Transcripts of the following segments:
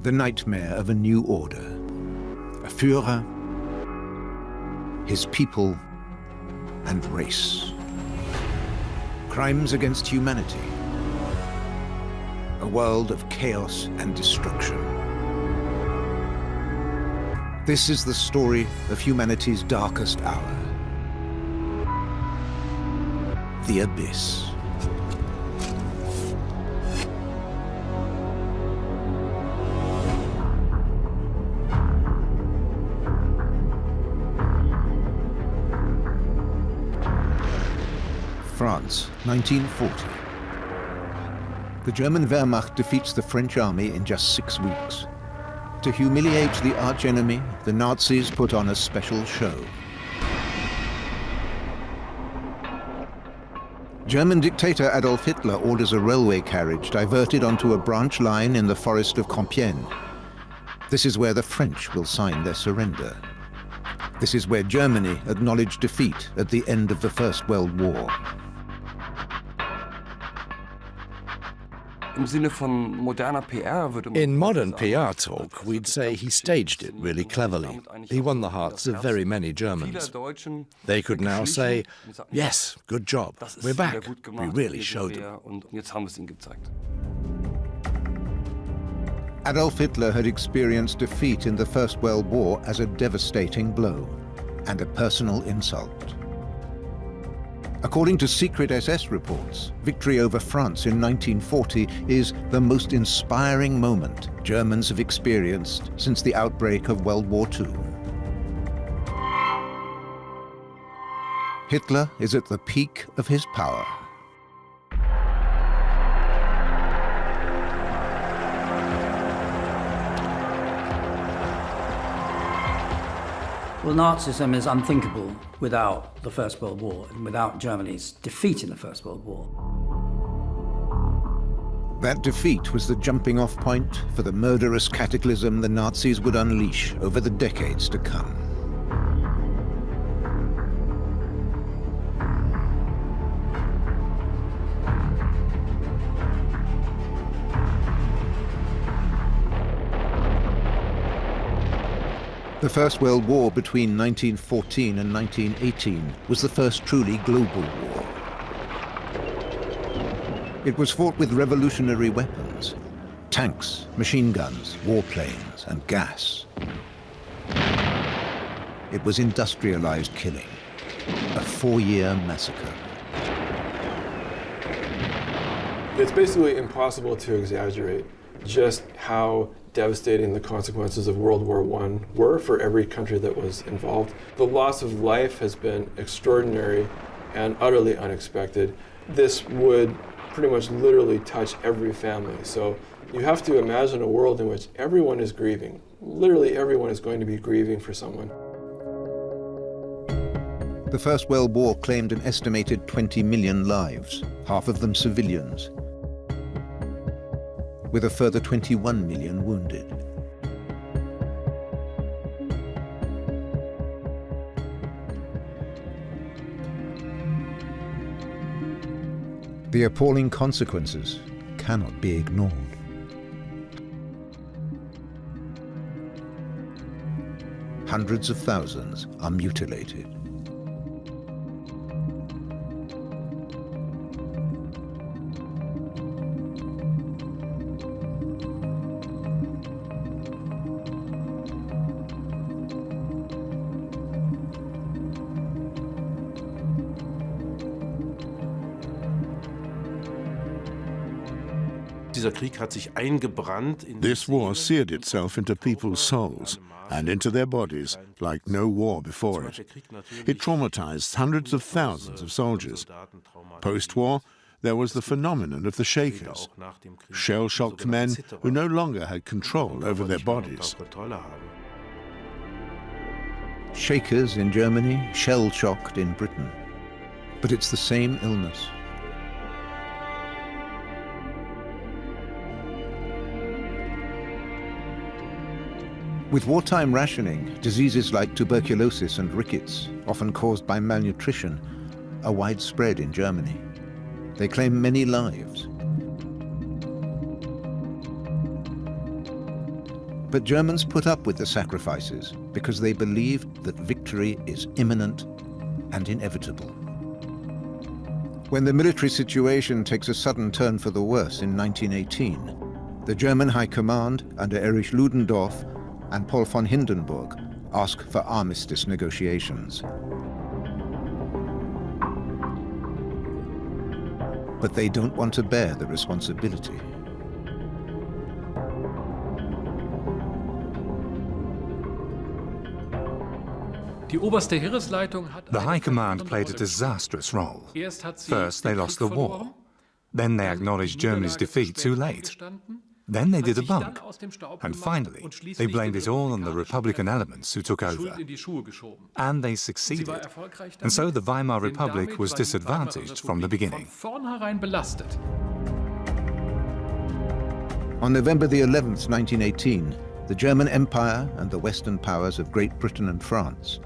the nightmare of a new order. A Führer, his people, and race. Crimes against humanity. A world of chaos and destruction. This is the story of humanity's darkest hour. The abyss. France, 1940. The German Wehrmacht defeats the French army in just 6 weeks. To humiliate the archenemy, the Nazis put on a special show. German dictator Adolf Hitler orders a railway carriage diverted onto a branch line in the forest of Compiègne. This is where the French will sign their surrender. This is where Germany acknowledged defeat at the end of the First World War. In modern PR talk, we'd say he staged it really cleverly. He won the hearts of very many Germans. They could now say, yes, good job, we're back, we really showed them. Adolf Hitler had experienced defeat in the First World War as a devastating blow and a personal insult. According to secret SS reports, victory over France in 1940 is the most inspiring moment Germans have experienced since the outbreak of World War II. Hitler is at the peak of his power. Well, Nazism is unthinkable without the First World War and without Germany's defeat in the First World War. That defeat was the jumping-off point for the murderous cataclysm the Nazis would unleash over the decades to come. The First World War between 1914 and 1918 was the first truly global war. It was fought with revolutionary weapons, tanks, machine guns, warplanes, and gas. It was industrialized killing, a 4-year massacre. It's basically impossible to exaggerate just how devastating the consequences of World War I were for every country that was involved. The loss of life has been extraordinary and utterly unexpected. This would pretty much literally touch every family. So you have to imagine a world in which everyone is grieving. Literally everyone is going to be grieving for someone. The First World War claimed an estimated 20 million lives, half of them civilians, with a further 21 million wounded. The appalling consequences cannot be ignored. Hundreds of thousands are mutilated. This war seared itself into people's souls and into their bodies like no war before it. It traumatized hundreds of thousands of soldiers. Post-war, there was the phenomenon of the Shakers, shell-shocked men who no longer had control over their bodies. Shakers in Germany, shell-shocked in Britain. But it's the same illness. With wartime rationing, diseases like tuberculosis and rickets, often caused by malnutrition, are widespread in Germany. They claim many lives. But Germans put up with the sacrifices because they believed that victory is imminent and inevitable. When the military situation takes a sudden turn for the worse in 1918, the German High Command under Erich Ludendorff and Paul von Hindenburg ask for armistice negotiations. But they don't want to bear the responsibility. The High Command played a disastrous role. First, they lost the war. Then they acknowledged Germany's defeat too late. Then they did a bunk. And finally, they blamed it all on the Republican elements who took over. And they succeeded. And so the Weimar Republic was disadvantaged from the beginning. On November the 11th, 1918, the German Empire and the Western powers of Great Britain and France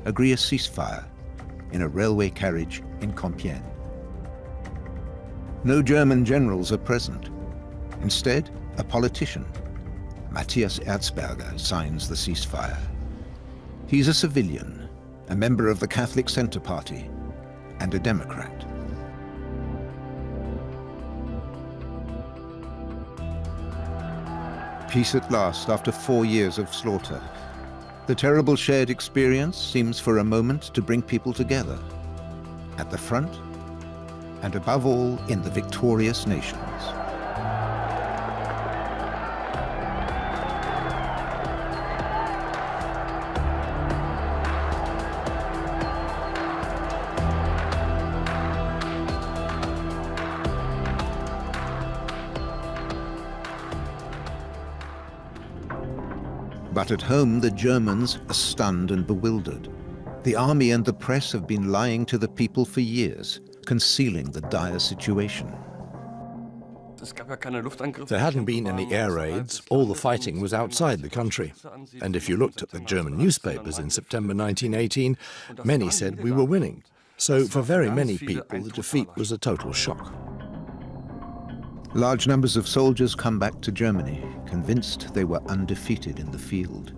agree a ceasefire in a railway carriage in Compiègne. No German generals are present. Instead, a politician, Matthias Erzberger, signs the ceasefire. He's a civilian, a member of the Catholic Centre Party, and a Democrat. Peace at last after 4 years of slaughter. The terrible shared experience seems for a moment to bring people together, at the front, and above all in the victorious nations. But at home, the Germans are stunned and bewildered. The army and the press have been lying to the people for years, concealing the dire situation. There hadn't been any air raids, all the fighting was outside the country. And if you looked at the German newspapers in September 1918, many said we were winning. So for very many people, the defeat was a total shock. Large numbers of soldiers come back to Germany, convinced they were undefeated in the field.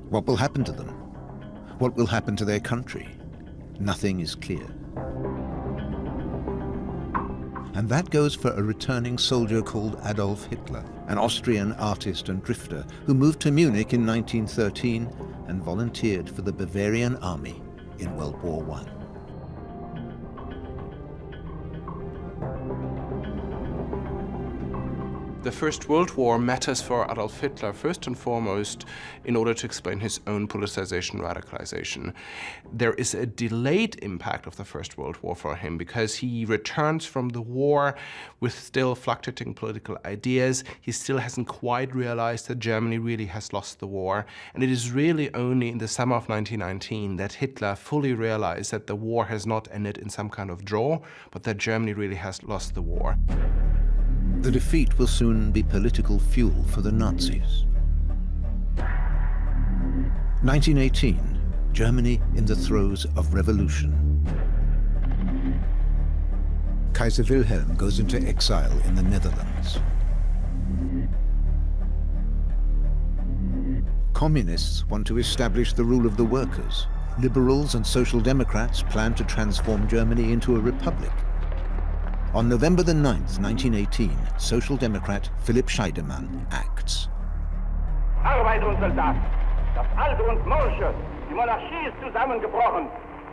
What will happen to them? What will happen to their country? Nothing is clear. And that goes for a returning soldier called Adolf Hitler, an Austrian artist and drifter who moved to Munich in 1913 and volunteered for the Bavarian army in World War I. The First World War matters for Adolf Hitler first and foremost in order to explain his own politicization, radicalization. There is a delayed impact of the First World War for him because he returns from the war with still fluctuating political ideas. He still hasn't quite realized that Germany really has lost the war. And it is really only in the summer of 1919 that Hitler fully realized that the war has not ended in some kind of draw, but that Germany really has lost the war. The defeat will soon be political fuel for the Nazis. 1918, Germany in the throes of revolution. Kaiser Wilhelm goes into exile in the Netherlands. Communists want to establish the rule of the workers. Liberals and Social Democrats plan to transform Germany into a republic. On November the 9th, 1918, Social Democrat Philipp Scheidemann acts. Arbeit und Soldat, das Alte und Morsche, die Monarchie ist zusammengebrochen.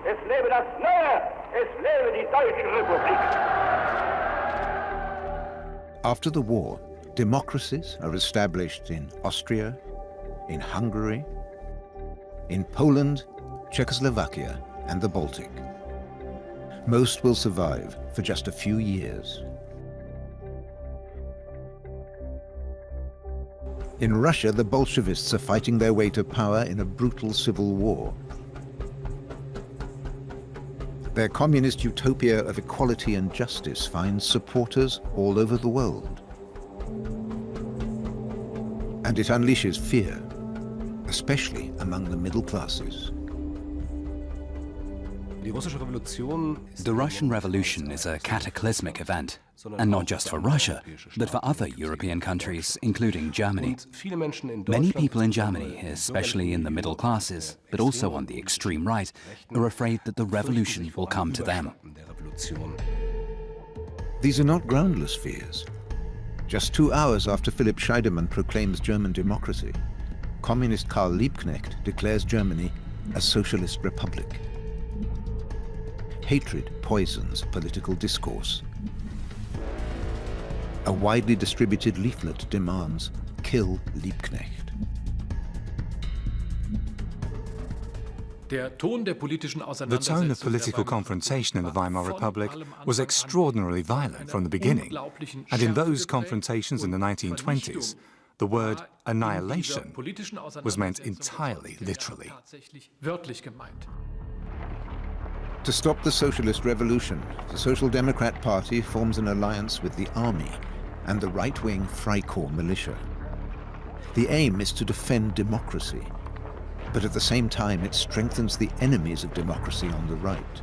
Es lebe das Neue, es lebe die Deutsche Republik. After the war, democracies are established in Austria, in Hungary, in Poland, Czechoslovakia, and the Baltic. Most will survive for just a few years. In Russia, the Bolshevists are fighting their way to power in a brutal civil war. Their communist utopia of equality and justice finds supporters all over the world. And it unleashes fear, especially among the middle classes. The Russian Revolution is a cataclysmic event. And not just for Russia, but for other European countries, including Germany. Many people in Germany, especially in the middle classes, but also on the extreme right, are afraid that the revolution will come to them. These are not groundless fears. Just 2 hours after Philipp Scheidemann proclaims German democracy, communist Karl Liebknecht declares Germany a socialist republic. Hatred poisons political discourse. A widely distributed leaflet demands, "Kill Liebknecht." The tone of political confrontation in the Weimar Republic was extraordinarily violent from the beginning, and in those confrontations in the 1920s, the word annihilation was meant entirely literally. To stop the socialist revolution, the Social Democrat Party forms an alliance with the army and the right-wing Freikorps militia. The aim is to defend democracy, but at the same time it strengthens the enemies of democracy on the right.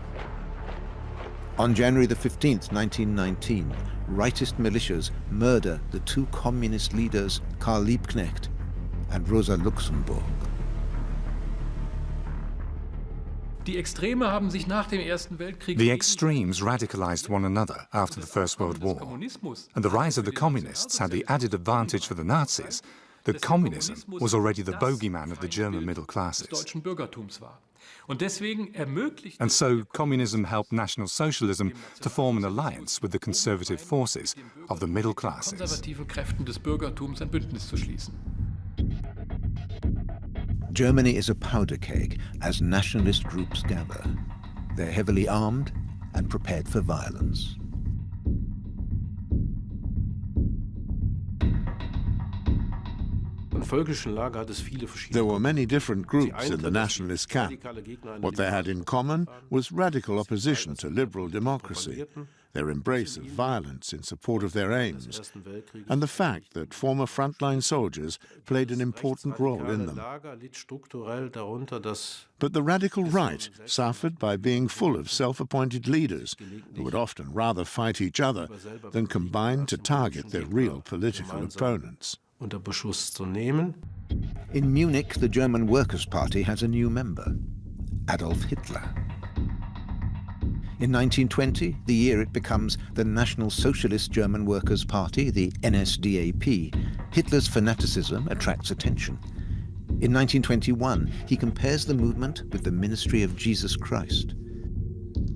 On January the 15th, 1919, rightist militias murder the 2 communist leaders Karl Liebknecht and Rosa Luxemburg. The extremes radicalized one another after the First World War, and the rise of the communists had the added advantage for the Nazis that communism was already the bogeyman of the German middle classes. And so communism helped National Socialism to form an alliance with the conservative forces of the middle classes. Germany is a powder keg as nationalist groups gather. They're heavily armed and prepared for violence. There were many different groups in the nationalist camp. What they had in common was radical opposition to liberal democracy, their embrace of violence in support of their aims, and the fact that former frontline soldiers played an important role in them. But the radical right suffered by being full of self-appointed leaders who would often rather fight each other than combine to target their real political opponents. In Munich, the German Workers' Party has a new member, Adolf Hitler. In 1920, the year it becomes the National Socialist German Workers' Party, the NSDAP, Hitler's fanaticism attracts attention. In 1921, he compares the movement with the ministry of Jesus Christ.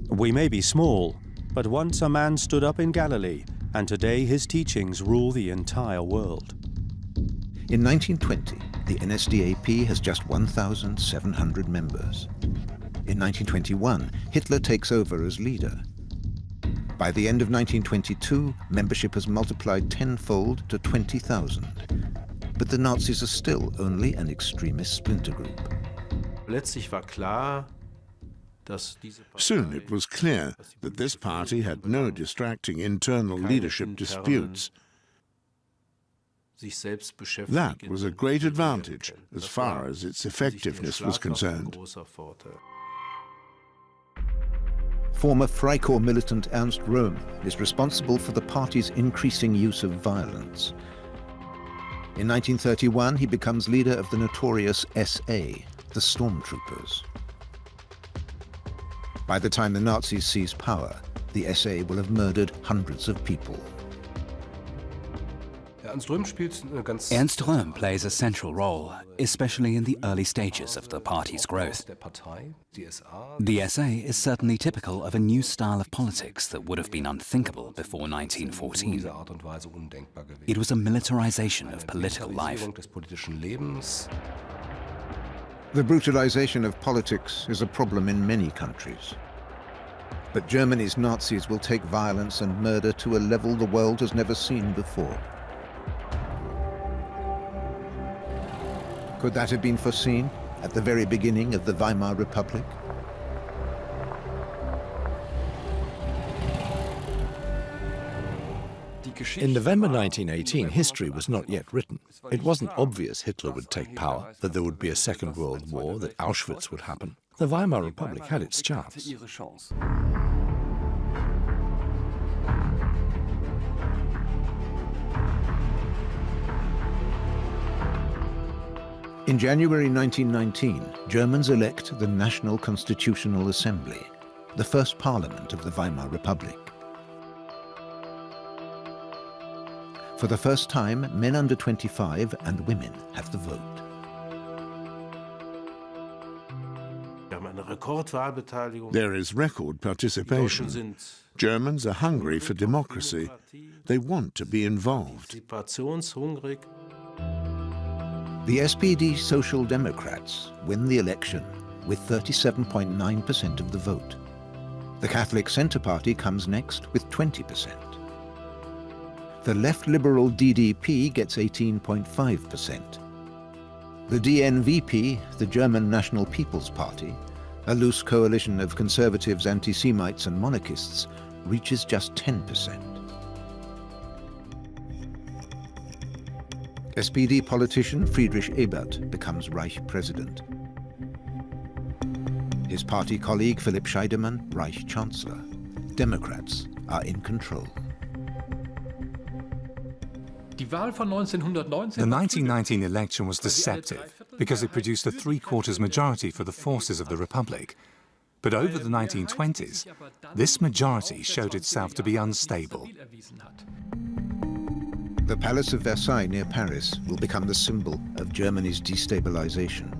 We may be small, but once a man stood up in Galilee, and today his teachings rule the entire world. In 1920, the NSDAP has just 1,700 members. In 1921, Hitler takes over as leader. By the end of 1922, membership has multiplied tenfold to 20,000. But the Nazis are still only an extremist splinter group. Soon it was clear that this party had no distracting internal leadership disputes. That was a great advantage as far as its effectiveness was concerned. Former Freikorps militant Ernst Röhm is responsible for the party's increasing use of violence. In 1931, he becomes leader of the notorious SA, the Stormtroopers. By the time the Nazis seize power, the SA will have murdered hundreds of people. Ernst Röhm plays a central role, especially in the early stages of the party's growth. The SA is certainly typical of a new style of politics that would have been unthinkable before 1914. It was a militarization of political life. The brutalization of politics is a problem in many countries. But Germany's Nazis will take violence and murder to a level the world has never seen before. Could that have been foreseen at the very beginning of the Weimar Republic? In November 1918, history was not yet written. It wasn't obvious Hitler would take power, that there would be a Second World War, that Auschwitz would happen. The Weimar Republic had its chance. In January 1919, Germans elect the National Constitutional Assembly, the first parliament of the Weimar Republic. For the first time, men under 25 and women have the vote. There is record participation. Germans are hungry for democracy. They want to be involved. The SPD Social Democrats win the election with 37.9% of the vote. The Catholic Centre Party comes next with 20%. The left liberal DDP gets 18.5%. The DNVP, the German National People's Party, a loose coalition of conservatives, anti-Semites and monarchists, reaches just 10%. SPD politician Friedrich Ebert becomes Reich President. His party colleague Philipp Scheidemann, Reich Chancellor. Democrats are in control. The 1919 election was deceptive because it produced a three-quarters majority for the forces of the Republic. But over the 1920s, this majority showed itself to be unstable. The Palace of Versailles near Paris will become the symbol of Germany's destabilization.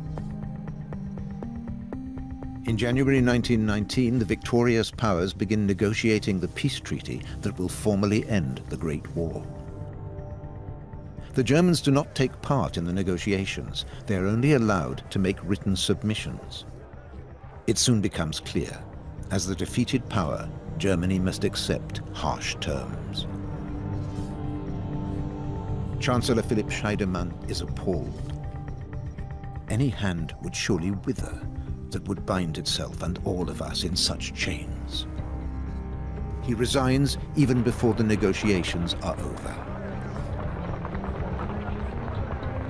In January 1919, the victorious powers begin negotiating the peace treaty that will formally end the Great War. The Germans do not take part in the negotiations. They are only allowed to make written submissions. It soon becomes clear, as the defeated power, Germany must accept harsh terms. Chancellor Philipp Scheidemann is appalled. Any hand would surely wither that would bind itself and all of us in such chains. He resigns even before the negotiations are over.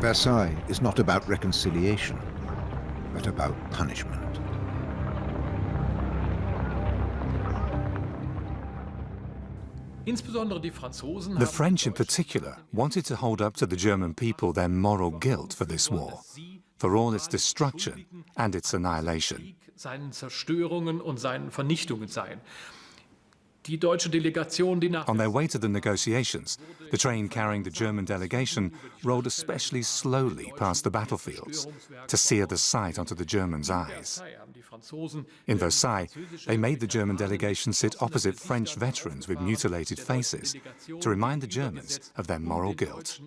Versailles is not about reconciliation, but about punishment. The French in particular wanted to hold up to the German people their moral guilt for this war, for all its destruction and its annihilation. On their way to the negotiations, the train carrying the German delegation rolled especially slowly past the battlefields to sear the sight onto the Germans' eyes. In Versailles, they made the German delegation sit opposite French veterans with mutilated faces to remind the Germans of their moral guilt.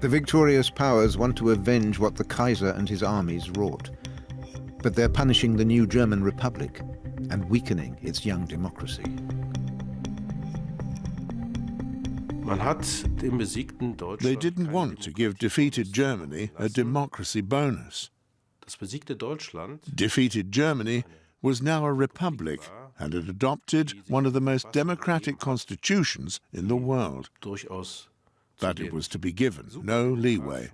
The victorious powers want to avenge what the Kaiser and his armies wrought. But they're punishing the new German Republic and weakening its young democracy. They didn't want to give defeated Germany a democracy bonus. Defeated Germany was now a republic and had adopted one of the most democratic constitutions in the world. But it was to be given no leeway.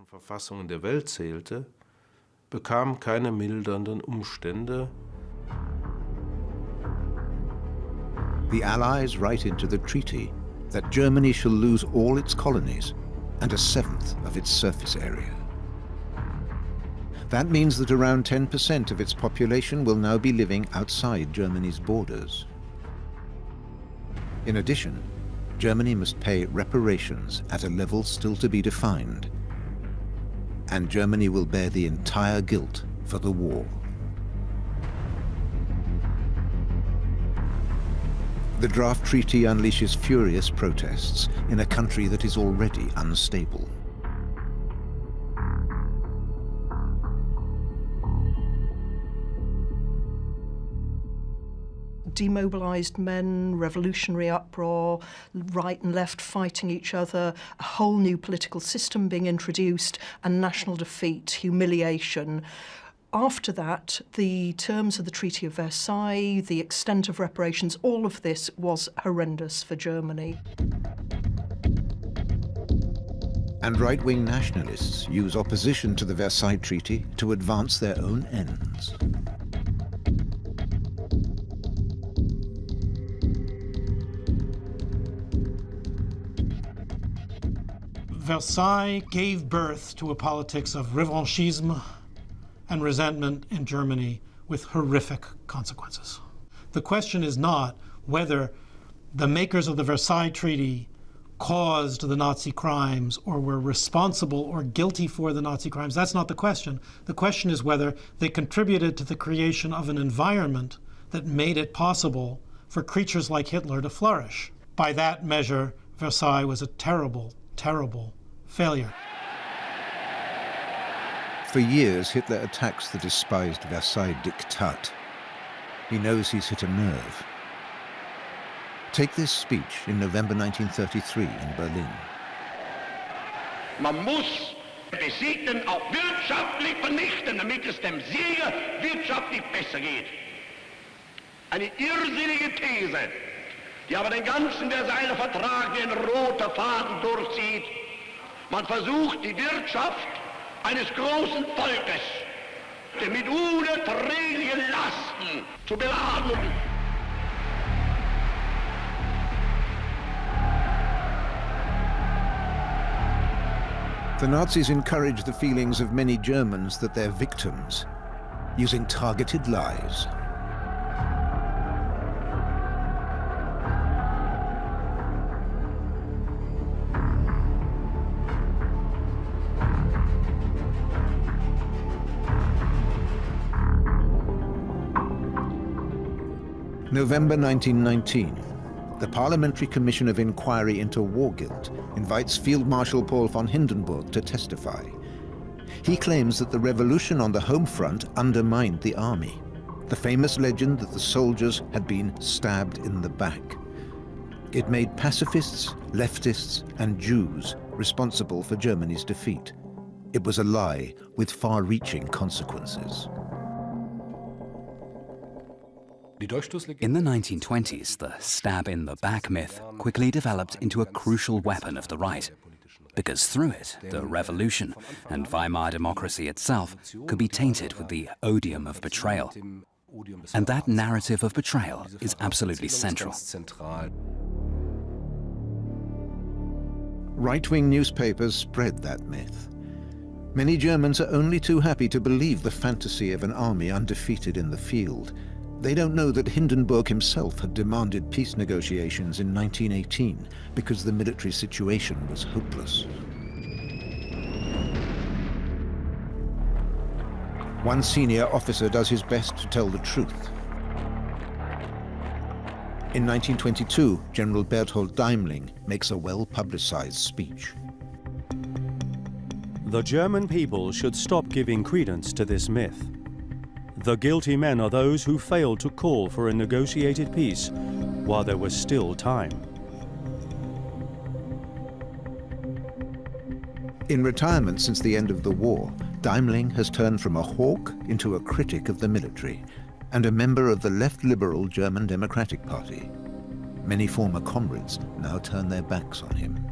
Bekam keine mildernden Umstände. The Allies write into the treaty that Germany shall lose all its colonies and 1/7 of its surface area. That means that around 10% of its population will now be living outside Germany's borders. In addition, Germany must pay reparations at a level still to be defined, and Germany will bear the entire guilt for the war. The draft treaty unleashes furious protests in a country that is already unstable. Demobilized men, revolutionary uproar, right and left fighting each other, a whole new political system being introduced, and national defeat, humiliation. After that, the terms of the Treaty of Versailles, the extent of reparations, all of this was horrendous for Germany. And right-wing nationalists use opposition to the Versailles Treaty to advance their own ends. Versailles gave birth to a politics of revanchisme and resentment in Germany with horrific consequences. The question is not whether the makers of the Versailles Treaty caused the Nazi crimes or were responsible or guilty for the Nazi crimes. That's not the question. The question is whether they contributed to the creation of an environment that made it possible for creatures like Hitler to flourish. By that measure, Versailles was a terrible, terrible failure. For years, Hitler attacks the despised Versailles Diktat. He knows he's hit a nerve. Take this speech in November 1933 in Berlin. Man muss Besiegten auch wirtschaftlich vernichten, damit es dem Sieger wirtschaftlich besser geht. Eine irrsinnige These, die aber den ganzen Versailler Vertrag wie ein roter Faden durchzieht. Man versucht die Wirtschaft eines großen Volkes mit unerträglichen Lasten zu beladen. The Nazis encourage the feelings of many Germans that they're victims, using targeted lies. November 1919. The Parliamentary Commission of Inquiry into War Guilt invites Field Marshal Paul von Hindenburg to testify. He claims that the revolution on the home front undermined the army, the famous legend that the soldiers had been stabbed in the back. It made pacifists, leftists, and Jews responsible for Germany's defeat. It was a lie with far-reaching consequences. In the 1920s, the stab-in-the-back myth quickly developed into a crucial weapon of the right, because through it, the revolution and Weimar democracy itself could be tainted with the odium of betrayal. And that narrative of betrayal is absolutely central. Right-wing newspapers spread that myth. Many Germans are only too happy to believe the fantasy of an army undefeated in the field. They don't know that Hindenburg himself had demanded peace negotiations in 1918 because the military situation was hopeless. One senior officer does his best to tell the truth. In 1922, General Berthold Deimling makes a well-publicized speech. The German people should stop giving credence to this myth. The guilty men are those who failed to call for a negotiated peace while there was still time. In retirement since the end of the war, Deimling has turned from a hawk into a critic of the military and a member of the left-liberal German Democratic Party. Many former comrades now turn their backs on him,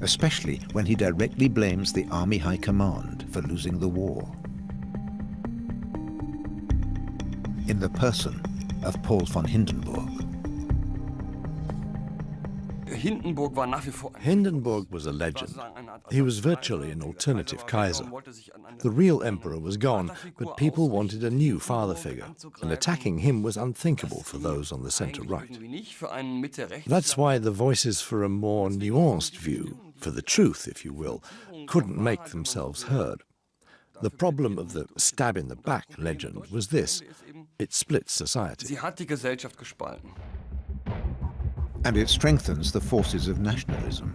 especially when he directly blames the Army High Command for losing the war. In the person of Paul von Hindenburg. Hindenburg was a legend. He was virtually an alternative Kaiser. The real emperor was gone, but people wanted a new father figure, and attacking him was unthinkable for those on the center-right. That's why the voices for a more nuanced view, for the truth, if you will, couldn't make themselves heard. The problem of the stab-in-the-back legend was this: it splits society. And it strengthens the forces of nationalism.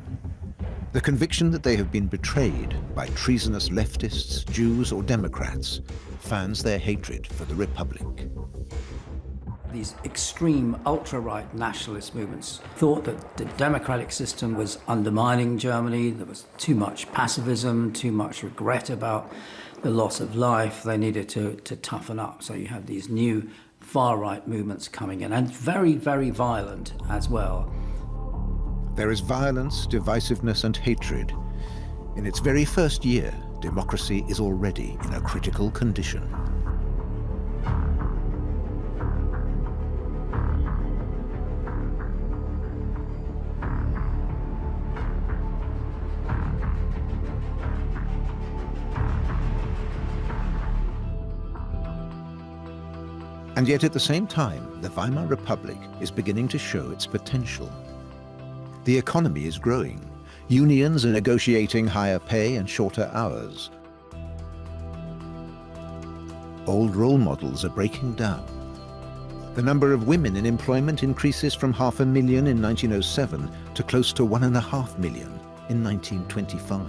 The conviction that they have been betrayed by treasonous leftists, Jews, or Democrats fans their hatred for the Republic. These extreme ultra-right nationalist movements thought that the democratic system was undermining Germany. There was too much pacifism, too much regret about the loss of life. They needed to toughen up. So you have these new far-right movements coming in, and very, very violent as well. There is violence, divisiveness, and hatred. In its very first year, democracy is already in a critical condition. And yet at the same time, the Weimar Republic is beginning to show its potential. The economy is growing. Unions are negotiating higher pay and shorter hours. Old role models are breaking down. The number of women in employment increases from 500,000 in 1907 to close to 1.5 million in 1925.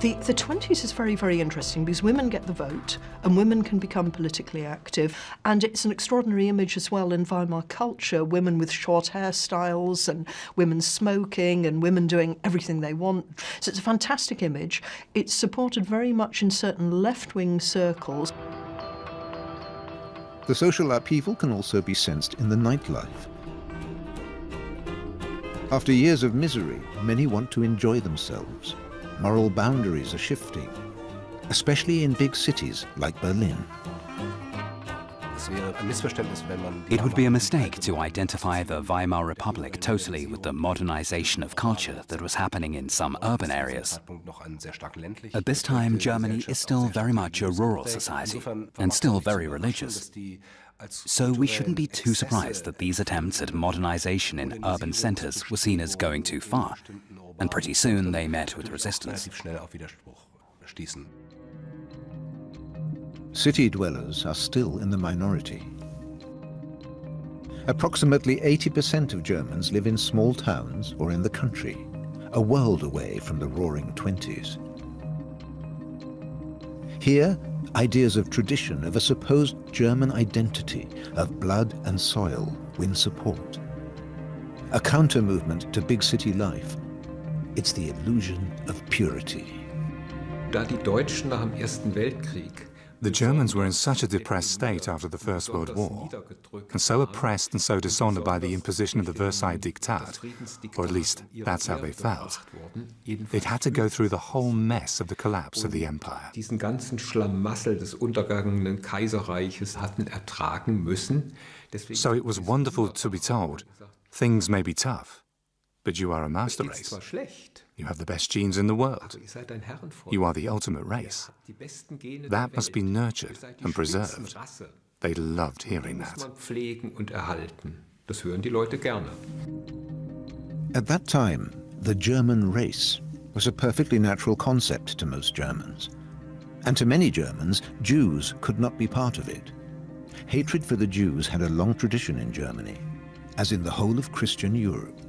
The 20s is very, very interesting because women get the vote and women can become politically active. And it's an extraordinary image as well in Weimar culture, women with short hairstyles and women smoking and women doing everything they want. So it's a fantastic image. It's supported very much in certain left-wing circles. The social upheaval can also be sensed in the nightlife. After years of misery, many want to enjoy themselves. Moral boundaries are shifting, especially in big cities like Berlin. It would be a mistake to identify the Weimar Republic totally with the modernization of culture that was happening in some urban areas. At this time, Germany is still very much a rural society and still very religious. So we shouldn't be too surprised that these attempts at modernization in urban centers were seen as going too far, and pretty soon they met with resistance. City dwellers are still in the minority. Approximately 80% of Germans live in small towns or in the country, a world away from the roaring 20s. Here, ideas of tradition, of a supposed German identity, of blood and soil, win support. A counter-movement to big city life. It's the illusion of purity. The Germans were in such a depressed state after the First World War, and so oppressed and so dishonored by the imposition of the Versailles Diktat, or at least that's how they felt. They'd had to go through the whole mess of the collapse of the empire. Diesen ganzen Schlamassel des untergegangenen Kaiserreiches hatten ertragen müssen. So it was wonderful to be told, things may be tough, but you are a master race. You have the best genes in the world. You are the ultimate race. That must be nurtured and preserved. They loved hearing that. At that time, the German race was a perfectly natural concept to most Germans. And to many Germans, Jews could not be part of it. Hatred for the Jews had a long tradition in Germany, as in the whole of Christian Europe.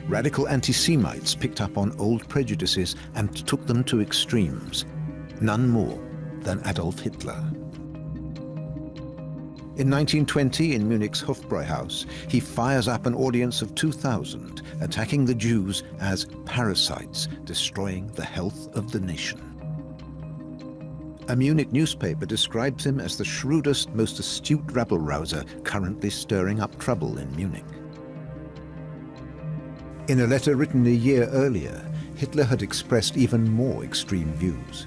Radical anti-Semites picked up on old prejudices and took them to extremes, none more than Adolf Hitler. In 1920, in Munich's Hofbräuhaus, he fires up an audience of 2,000, attacking the Jews as parasites, destroying the health of the nation. A Munich newspaper describes him as the shrewdest, most astute rabble-rouser currently stirring up trouble in Munich. In a letter written a year earlier, Hitler had expressed even more extreme views.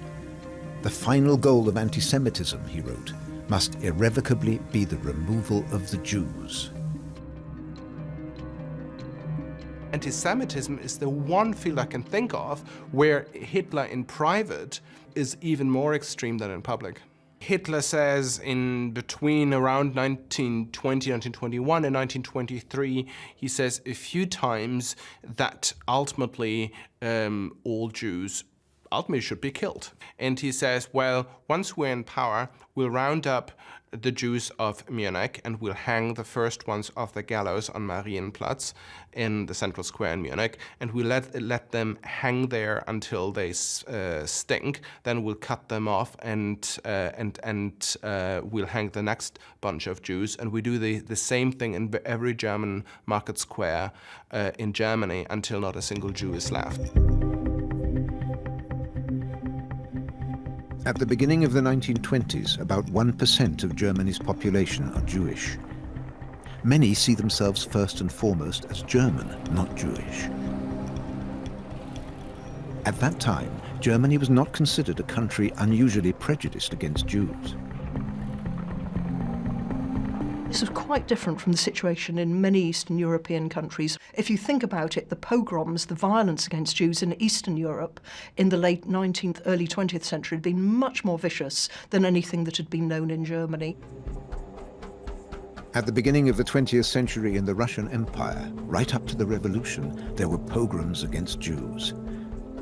The final goal of anti-Semitism, he wrote, must irrevocably be the removal of the Jews. Anti-Semitism is the one field I can think of where Hitler in private is even more extreme than in public. Hitler says in between around 1920, 1921 and 1923, he says a few times that ultimately all Jews ultimately should be killed. And he says, well, once we're in power, we'll round up the Jews of Munich and we'll hang the first ones off the gallows on Marienplatz in the central square in Munich, and we'll let them hang there until they stink. Then we'll cut them off and we'll hang the next bunch of Jews. And we do the same thing in every German market square in Germany until not a single Jew is left. At the beginning of the 1920s, about 1% of Germany's population are Jewish. Many see themselves first and foremost as German, not Jewish. At that time, Germany was not considered a country unusually prejudiced against Jews. This was quite different from the situation in many Eastern European countries. If you think about it, the pogroms, the violence against Jews in Eastern Europe in the late 19th, early 20th century had been much more vicious than anything that had been known in Germany. At the beginning of the 20th century in the Russian Empire, right up to the revolution, there were pogroms against Jews.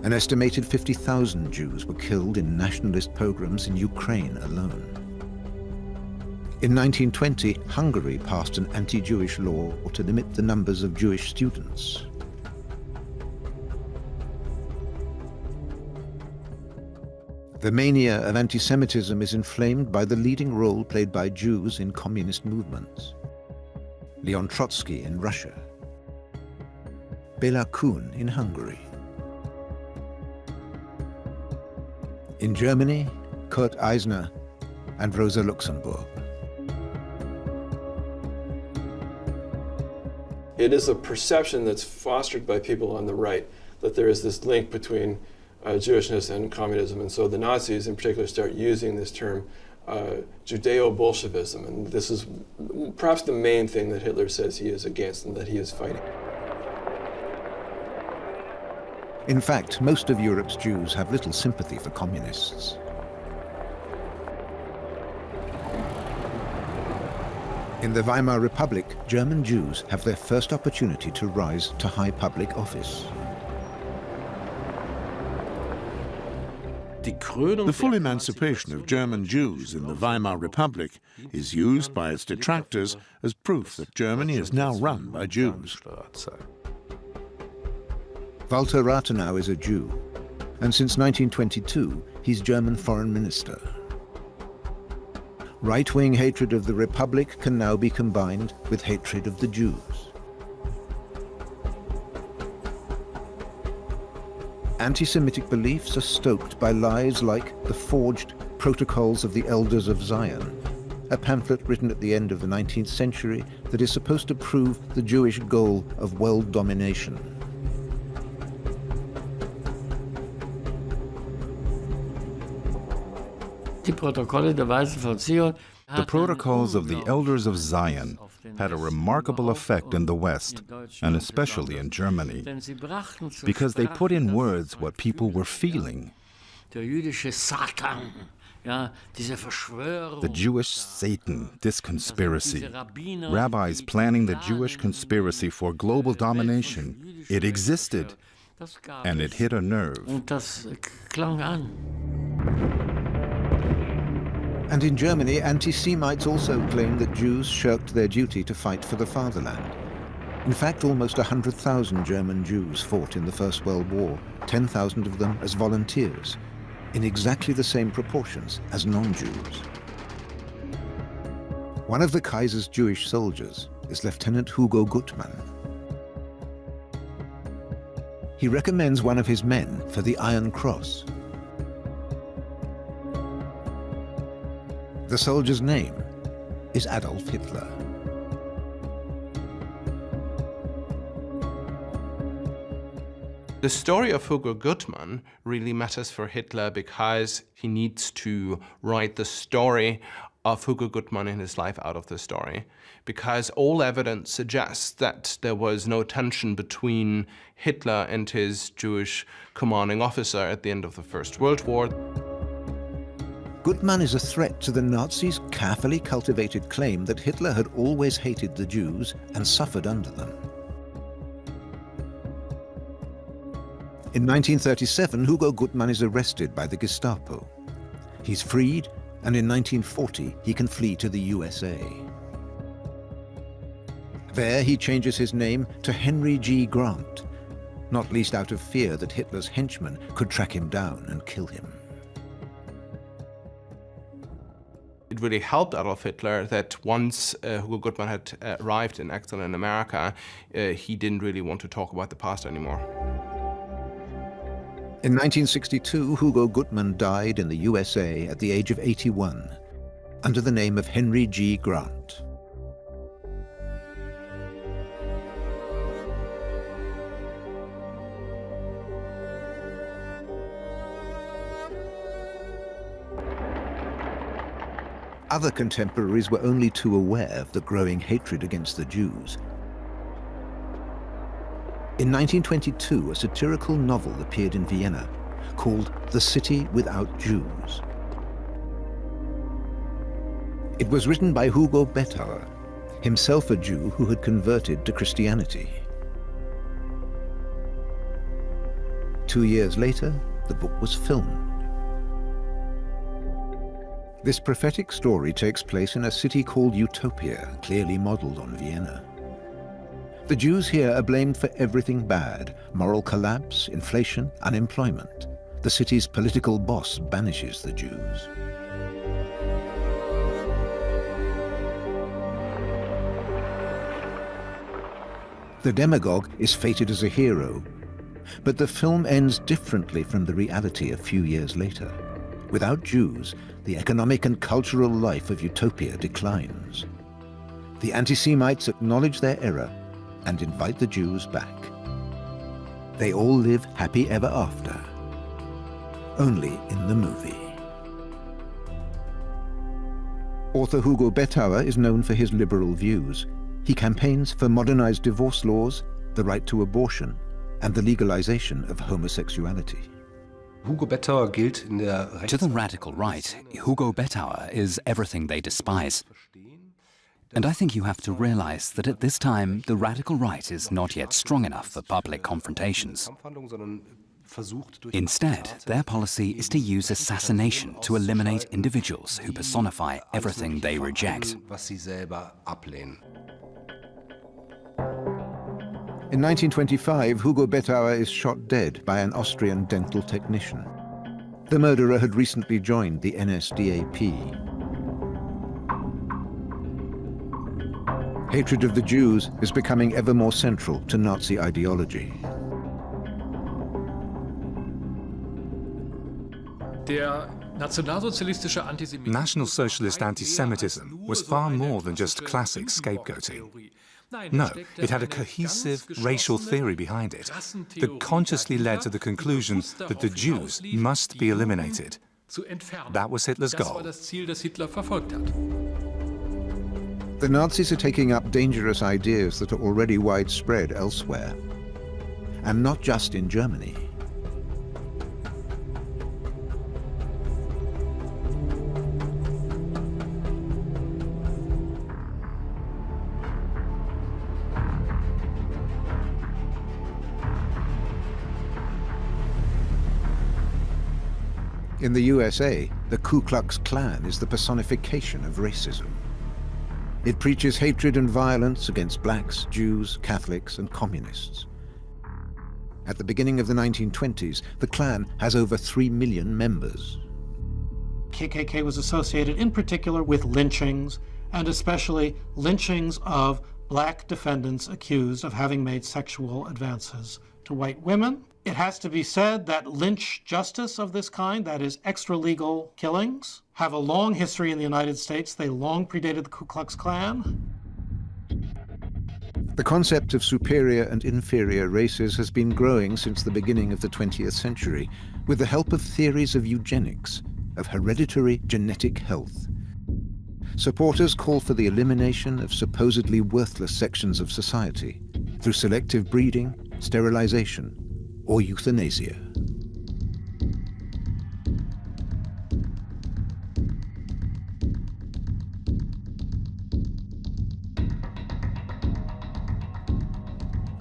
An estimated 50,000 Jews were killed in nationalist pogroms in Ukraine alone. In 1920, Hungary passed an anti-Jewish law to limit the numbers of Jewish students. The mania of anti-Semitism is inflamed by the leading role played by Jews in communist movements. Leon Trotsky in Russia, Bela Kun in Hungary. In Germany, Kurt Eisner and Rosa Luxemburg. It is a perception that's fostered by people on the right that there is this link between Jewishness and communism, and so the Nazis in particular start using this term Judeo-Bolshevism, and this is perhaps the main thing that Hitler says he is against and that he is fighting. In fact, most of Europe's Jews have little sympathy for communists. In the Weimar Republic, German Jews have their first opportunity to rise to high public office. The full emancipation of German Jews in the Weimar Republic is used by its detractors as proof that Germany is now run by Jews. Walter Rathenau is a Jew, and since 1922, he's German foreign minister. Right-wing hatred of the Republic can now be combined with hatred of the Jews. Anti-Semitic beliefs are stoked by lies like the forged Protocols of the Elders of Zion, a pamphlet written at the end of the 19th century that is supposed to prove the Jewish goal of world domination. The Protocols of the Elders of Zion had a remarkable effect in the West, and especially in Germany, because they put in words what people were feeling. The Jewish Satan, this conspiracy. Rabbis planning the Jewish conspiracy for global domination. It existed, and it hit a nerve. And in Germany, anti-Semites also claimed that Jews shirked their duty to fight for the fatherland. In fact, almost 100,000 German Jews fought in the First World War, 10,000 of them as volunteers, in exactly the same proportions as non-Jews. One of the Kaiser's Jewish soldiers is Lieutenant Hugo Gutmann. He recommends one of his men for the Iron Cross. The soldier's name is Adolf Hitler. The story of Hugo Gutmann really matters for Hitler because he needs to write the story of Hugo Gutmann in his life out of the story, because all evidence suggests that there was no tension between Hitler and his Jewish commanding officer at the end of the First World War. Gutmann is a threat to the Nazis' carefully cultivated claim that Hitler had always hated the Jews and suffered under them. In 1937, Hugo Gutmann is arrested by the Gestapo. He's freed, and in 1940, he can flee to the USA. There, he changes his name to Henry G. Grant, not least out of fear that Hitler's henchmen could track him down and kill him. It really helped Adolf Hitler that once Hugo Gutmann had arrived in exile in America, he didn't really want to talk about the past anymore. In 1962, Hugo Gutmann died in the USA at the age of 81, under the name of Henry G. Grant. Other contemporaries were only too aware of the growing hatred against the Jews. In 1922, a satirical novel appeared in Vienna called The City Without Jews. It was written by Hugo Bettauer, himself a Jew who had converted to Christianity. 2 years later, the book was filmed. This prophetic story takes place in a city called Utopia, clearly modeled on Vienna. The Jews here are blamed for everything bad: moral collapse, inflation, unemployment. The city's political boss banishes the Jews. The demagogue is fated as a hero, but the film ends differently from the reality a few years later. Without Jews, the economic and cultural life of Utopia declines. The anti-Semites acknowledge their error and invite the Jews back. They all live happy ever after, only in the movie. Author Hugo Bettauer is known for his liberal views. He campaigns for modernized divorce laws, the right to abortion, and the legalization of homosexuality. To the radical right, Hugo Bettauer is everything they despise. And I think you have to realize that at this time, the radical right is not yet strong enough for public confrontations. Instead, their policy is to use assassination to eliminate individuals who personify everything they reject. In 1925, Hugo Bettauer is shot dead by an Austrian dental technician. The murderer had recently joined the NSDAP. Hatred of the Jews is becoming ever more central to Nazi ideology. National Socialist anti-Semitism was far more than just classic scapegoating. No, it had a cohesive racial theory behind it that consciously led to the conclusion that the Jews must be eliminated. That was Hitler's goal. The Nazis are taking up dangerous ideas that are already widespread elsewhere, and not just in Germany. In the USA, the Ku Klux Klan is the personification of racism. It preaches hatred and violence against blacks, Jews, Catholics, and communists. At the beginning of the 1920s, the Klan has over 3 million members. KKK was associated in particular with lynchings, and especially lynchings of black defendants accused of having made sexual advances to white women. It has to be said that lynch justice of this kind, that is extra-legal killings, have a long history in the United States. They long predated the Ku Klux Klan. The concept of superior and inferior races has been growing since the beginning of the 20th century, with the help of theories of eugenics, of hereditary genetic health. Supporters call for the elimination of supposedly worthless sections of society through selective breeding, sterilization, or euthanasia.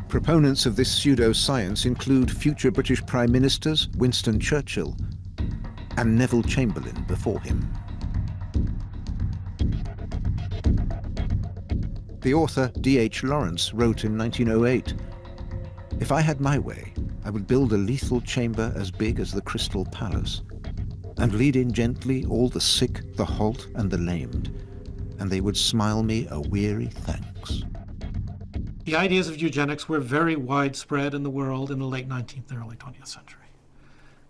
Proponents of this pseudo-science include future British Prime Ministers Winston Churchill and Neville Chamberlain before him. The author D.H. Lawrence wrote in 1908, "If I had my way, I would build a lethal chamber as big as the Crystal Palace, and lead in gently all the sick, the halt, and the lamed, and they would smile me a weary thanks." The ideas of eugenics were very widespread in the world in the late 19th and early 20th century.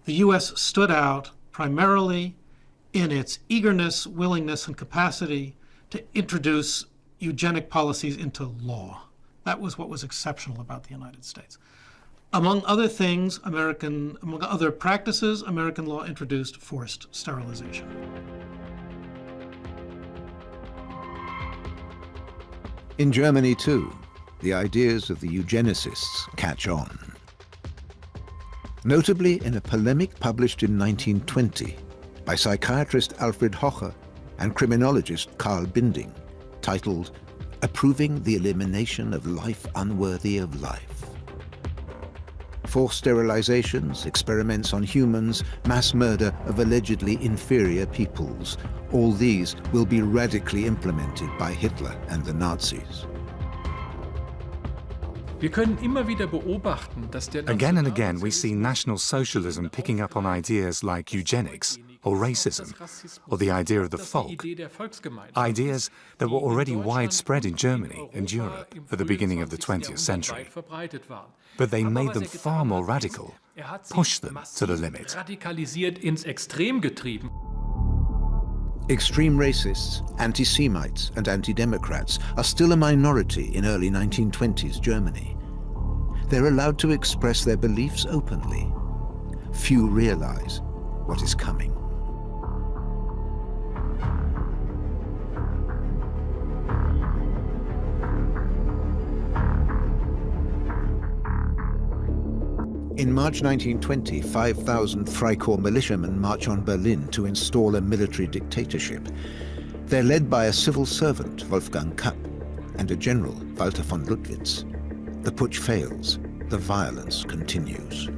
The U.S. stood out primarily in its eagerness, willingness, and capacity to introduce eugenic policies into law. That was what was exceptional about the United States. Among other things, among other practices, American law introduced forced sterilization. In Germany too, the ideas of the eugenicists catch on. Notably in a polemic published in 1920 by psychiatrist Alfred Hoche and criminologist Karl Binding, titled Approving the Elimination of Life Unworthy of Life. Forced sterilizations, experiments on humans, mass murder of allegedly inferior peoples, all these will be radically implemented by Hitler and the Nazis. Again and again, we see National Socialism picking up on ideas like eugenics or racism, or the idea of the folk, ideas that were already widespread in Germany and Europe at the beginning of the 20th century. But they made them far more radical, pushed them to the limit. Extreme racists, anti-Semites and anti-democrats are still a minority in early 1920s Germany. They're allowed to express their beliefs openly. Few realize what is coming. In March 1920, 5,000 Freikorps militiamen march on Berlin to install a military dictatorship. They're led by a civil servant, Wolfgang Kapp, and a general, Walter von Lüttwitz. The putsch fails. The violence continues.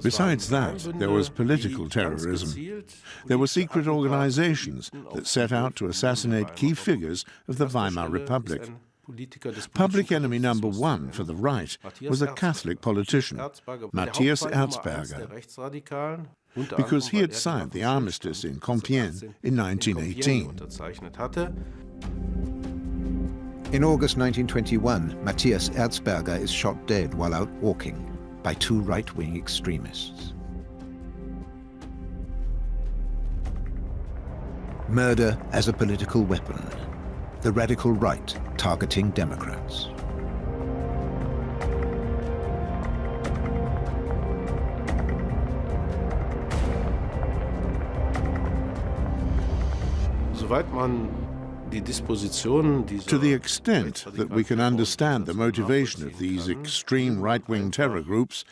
Besides that, there was political terrorism. There were secret organizations that set out to assassinate key figures of the Weimar Republic. Public enemy number one for the right was a Catholic politician, Matthias Erzberger, because he had signed the armistice in Compiègne in 1918. In August 1921, Matthias Erzberger is shot dead while out walking by two right-wing extremists. Murder as a political weapon. The radical right targeting Democrats. To the extent that we can understand the motivation of these extreme right-wing terror groups,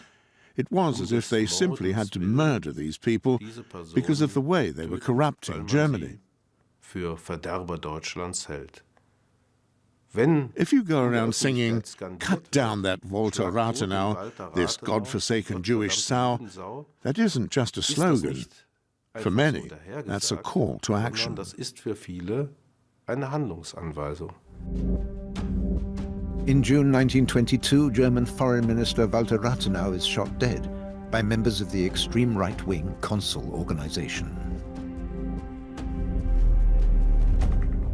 it was as if they simply had to murder these people because of the way they were corrupting Germany. If you go around singing, "Cut down that Walter Rathenau, this godforsaken Jewish sow," that isn't just a slogan. For many, that's a call to action. In June 1922, German Foreign Minister Walter Rathenau is shot dead by members of the extreme right-wing Consul organization.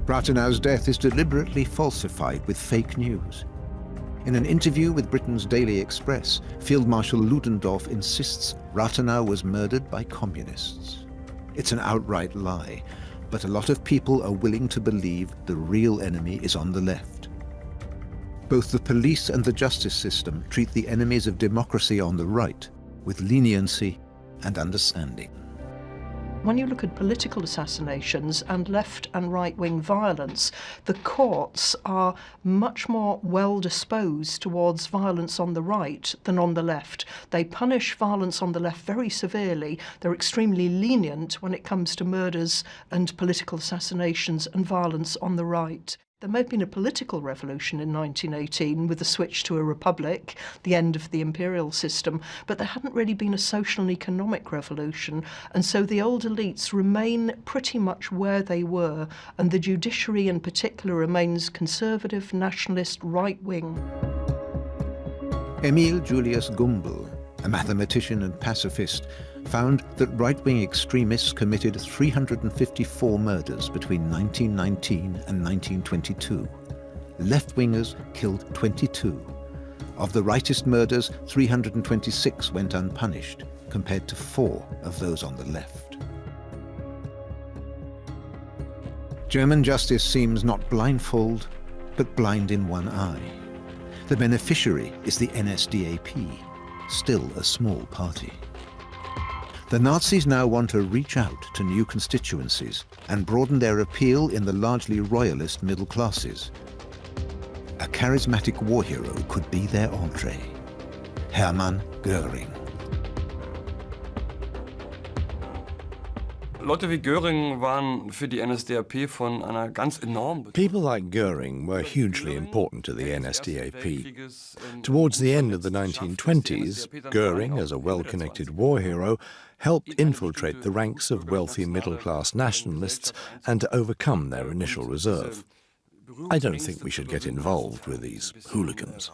Rathenau's death is deliberately falsified with fake news. In an interview with Britain's Daily Express, Field Marshal Ludendorff insists Rathenau was murdered by communists. It's an outright lie, but a lot of people are willing to believe the real enemy is on the left. Both the police and the justice system treat the enemies of democracy on the right with leniency and understanding. When you look at political assassinations and left and right-wing violence, the courts are much more well-disposed towards violence on the right than on the left. They punish violence on the left very severely. They're extremely lenient when it comes to murders and political assassinations and violence on the right. There may have been a political revolution in 1918 with the switch to a republic, the end of the imperial system, but there hadn't really been a social and economic revolution, and so the old elites remain pretty much where they were, and the judiciary in particular remains conservative, nationalist, right-wing. Emil Julius Gumbel, a mathematician and pacifist, found that right-wing extremists committed 354 murders between 1919 and 1922. Left-wingers killed 22. Of the rightist murders, 326 went unpunished, compared to 4 of those on the left. German justice seems not blindfold, but blind in one eye. The beneficiary is the NSDAP, still a small party. The Nazis now want to reach out to new constituencies and broaden their appeal in the largely royalist middle classes. A charismatic war hero could be their entree. Hermann Göring. People like Göring were hugely important to the NSDAP. Towards the end of the 1920s, Göring, as a well-connected war hero, helped infiltrate the ranks of wealthy middle-class nationalists and to overcome their initial reserve. I don't think we should get involved with these hooligans.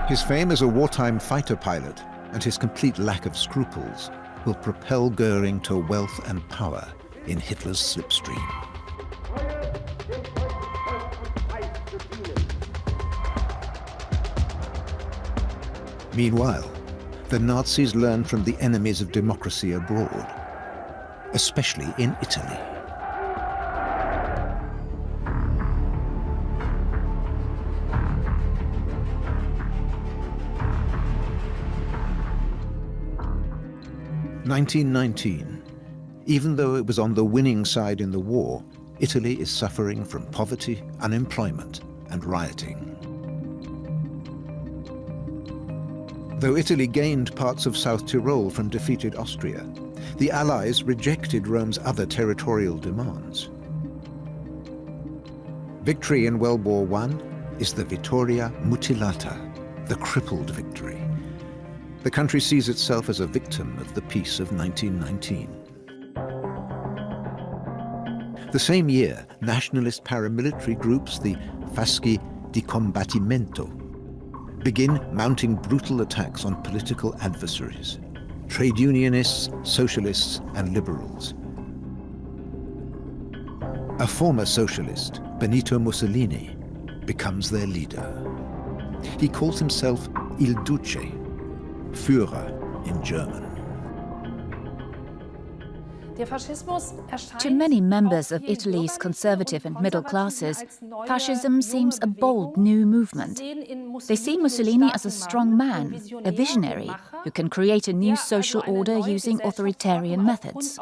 His fame as a wartime fighter pilot and his complete lack of scruples will propel Göring to wealth and power in Hitler's slipstream. Meanwhile, the Nazis learned from the enemies of democracy abroad, especially in Italy. (1919). Even though it was on the winning side in the war, Italy is suffering from poverty, unemployment, and rioting. Though Italy gained parts of South Tyrol from defeated Austria, the Allies rejected Rome's other territorial demands. Victory in World War I is the Vittoria Mutilata, the crippled victory. The country sees itself as a victim of the peace of 1919. The same year, nationalist paramilitary groups, the Fasci di Combattimento, begin mounting brutal attacks on political adversaries, trade unionists, socialists, and liberals. A former socialist, Benito Mussolini, becomes their leader. He calls himself Il Duce, Führer in German. To many members of Italy's conservative and middle classes, fascism seems a bold new movement. They see Mussolini as a strong man, a visionary, who can create a new social order using authoritarian methods.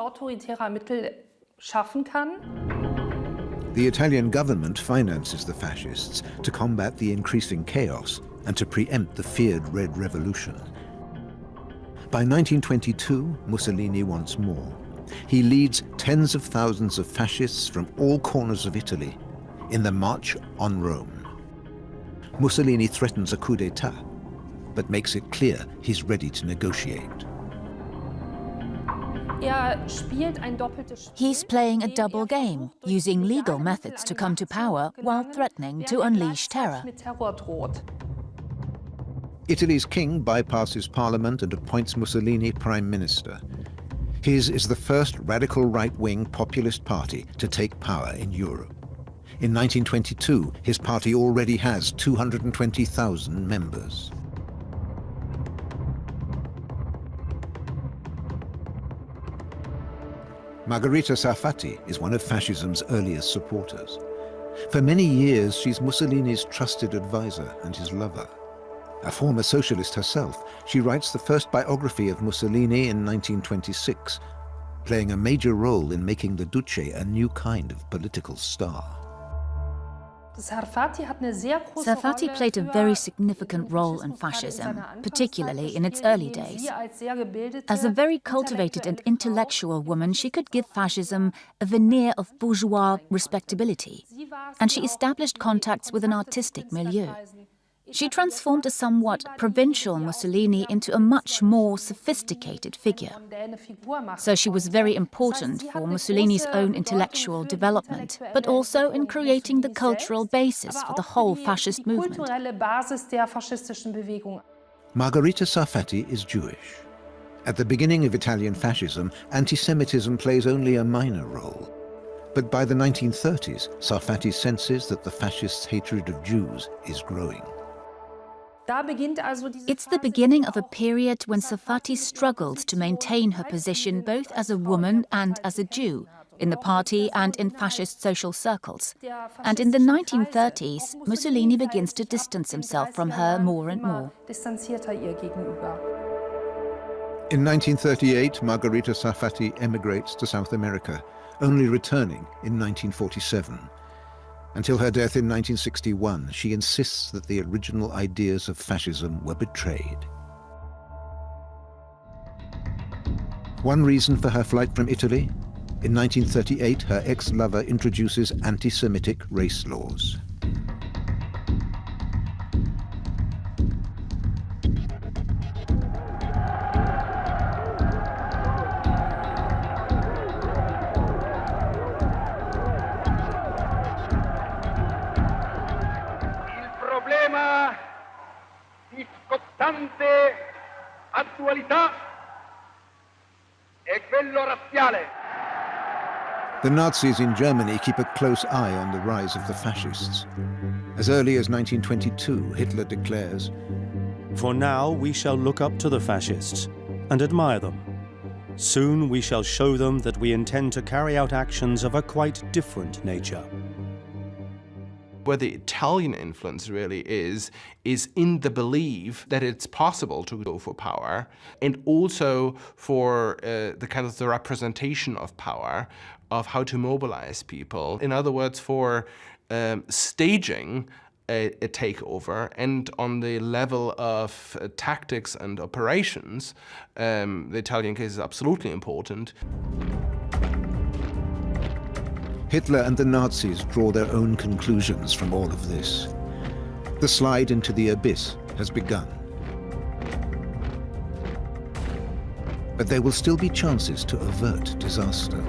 The Italian government finances the fascists to combat the increasing chaos and to preempt the feared Red Revolution. By 1922, Mussolini wants more. He leads tens of thousands of fascists from all corners of Italy in the March on Rome. Mussolini threatens a coup d'etat, but makes it clear he's ready to negotiate. He's playing a double game, using legal methods to come to power while threatening to unleash terror. Italy's king bypasses parliament and appoints Mussolini prime minister. His is the first radical right-wing populist party to take power in Europe. In 1922, his party already has 220,000 members. Margherita Sarfatti is one of fascism's earliest supporters. For many years, she's Mussolini's trusted advisor and his lover. A former socialist herself, she writes the first biography of Mussolini in 1926, playing a major role in making the Duce a new kind of political star. Sarfatti played a very significant role in fascism, particularly in its early days. As a very cultivated and intellectual woman, she could give fascism a veneer of bourgeois respectability, and she established contacts with an artistic milieu. She transformed a somewhat provincial Mussolini into a much more sophisticated figure. So she was very important for Mussolini's own intellectual development, but also in creating the cultural basis for the whole fascist movement. Margherita Sarfatti is Jewish. At the beginning of Italian fascism, anti-Semitism plays only a minor role. But by the 1930s, Sarfatti senses that the fascists' hatred of Jews is growing. It's the beginning of a period when Sarfatti struggled to maintain her position both as a woman and as a Jew, in the party and in fascist social circles. And in the 1930s, Mussolini begins to distance himself from her more and more. In 1938, Margherita Sarfatti emigrates to South America, only returning in 1947. Until her death in 1961, she insists that the original ideas of fascism were betrayed. One reason for her flight from Italy? In 1938, her ex-lover introduces anti-Semitic race laws. Costante attualità è quello razziale. The Nazis in Germany keep a close eye on the rise of the fascists. As early as 1922, Hitler declares, "For now we shall look up to the fascists and admire them. Soon we shall show them that we intend to carry out actions of a quite different nature." Where the Italian influence really is in the belief that it's possible to go for power, and also for the kind of the representation of power, of how to mobilize people. In other words, for staging a takeover, and on the level of tactics and operations, the Italian case is absolutely important. Hitler and the Nazis draw their own conclusions from all of this. The slide into the abyss has begun. But there will still be chances to avert disaster.